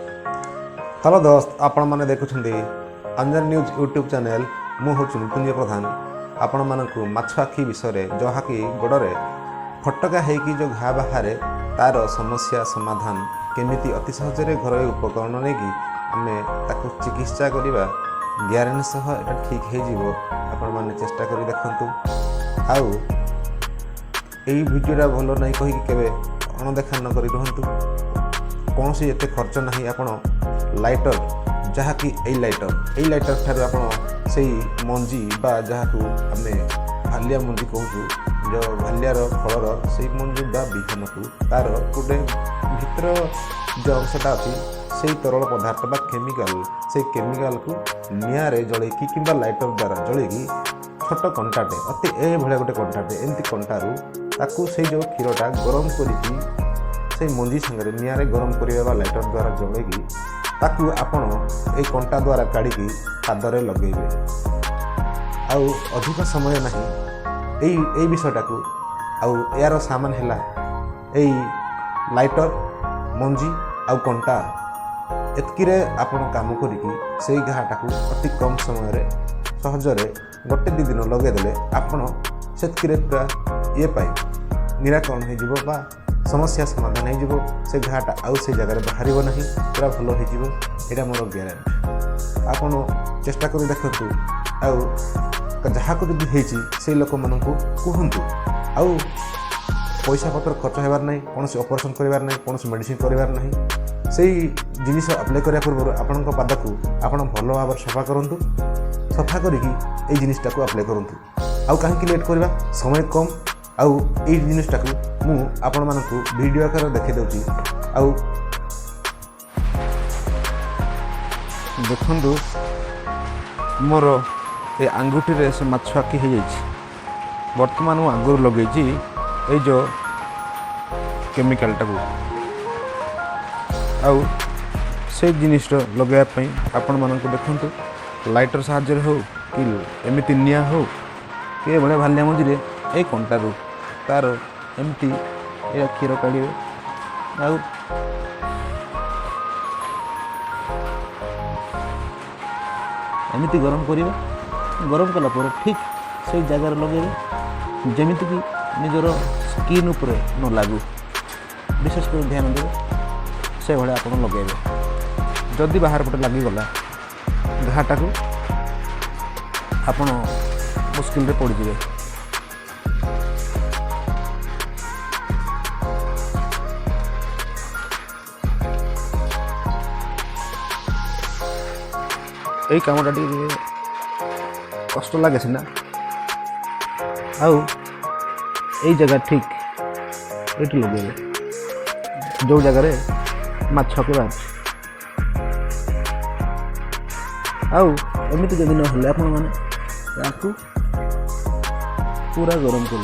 Hello दोस्त, आपण मैंने देखुं अंजन न्यूज यूट्यूब चैनल। मुझे मृत्युंजय प्रधान आपण मानक माछ आखि विषय जहाँकि गोड़े फटका होगी जो घा बाहर तार समस्या समाधान केमिति अति सहजरे घर उपकरण नहीं आम ताकू चिकित्सा करवा ग्यारेंटी सह एटा ठीक हो आपण मैंने चेष्टा कर देखु। आउ यही भिडियोटा भल नहीं कहीकि केवे अणदेखा न कर कौन सी एते खर्च नहीं। आपण लाइटर जहाँकि यही लाइटर ठार आप मंजी बा जहाँ को आम भालिया मंजी कहूँ जो भालियार फलर से मंजी बा विहन को तार गोटे भितर जो अंशटा अच्छी से तरल पदार्थ बा केमिकल से केमिकल को निआरे जलैकी कि लाइटर द्वारा जलैकी छोट कंटाटे अति ए भाया गोटे कंटाटे एमती कंटारू ताकू से जो क्षीरटा गरम करी से मंजी सांगे निआरे गरम करवा लाइटर द्वारा जलैकी ताकू आपण ए कंटा द्वारा काढ़ी पादरे लगेबे। आउ अधिक समय नहीं यही विषयटा को आउ यार सामान है यही लाइटर मंजी आउ कंटा एतकिरे आपण काम करिकी से घाटा को अति कम समय सहजरे गोटे दी दिन लगेदेले आपण सेतकिरे पूरा ये पाई निराकरण हो बा समस्या समाधान हो से घाटा आउ से जगह बाहर ना पूरा भल हो मोर ग्यारेंटी। आपन चेष्टा कर देखु आउ जहाँ को जब से लोक मान कहतु आउ पैसा पत्र खर्च होबार नहीं कौन ऑपरेशन करार नहीं कौन मेडिसिन करार नहीं से जिनिस अप्लाई करने पूर्व आपण पाद को आप भल भाव सफा करूँ सफा करी जिनिसटा को अप्लाई करूँ आउ कहीं लेट करवा समय कम आउ ये जिनिसटा को मु आपण मानकु वीडियो आकार देखि दउची। आउ देखंदु मोर ए आंगुठी रे से माछ आखि हो जाइछि वर्तमान मु आंगुर लगेछि ए जो केमिकल टाकू आउ से जिनिस लगेया पई आपण मानकु देखंतु लाइटर साहाय्य हो कि एमिति निया हो के बळे भालिया मझिरे ए कंटारू तार एमती ये क्षीर काढ़े आउ एमती गरम करिवे गरम कला पर ठीक से जगार लगे जमीक कि निजर स्किन उपरे न लागू विशेष कर ध्यान देवे से भाया आप लगे जदि बाहर पटे लगिगला घाटा को आपण मुस्किल रे पड़े। यही कामटा कष्ट लगे सीना आउ यही जगह ठीक ये लगे जो जगह माछ के बाहर आउ एमती जदि ना आप पूरा गरम कर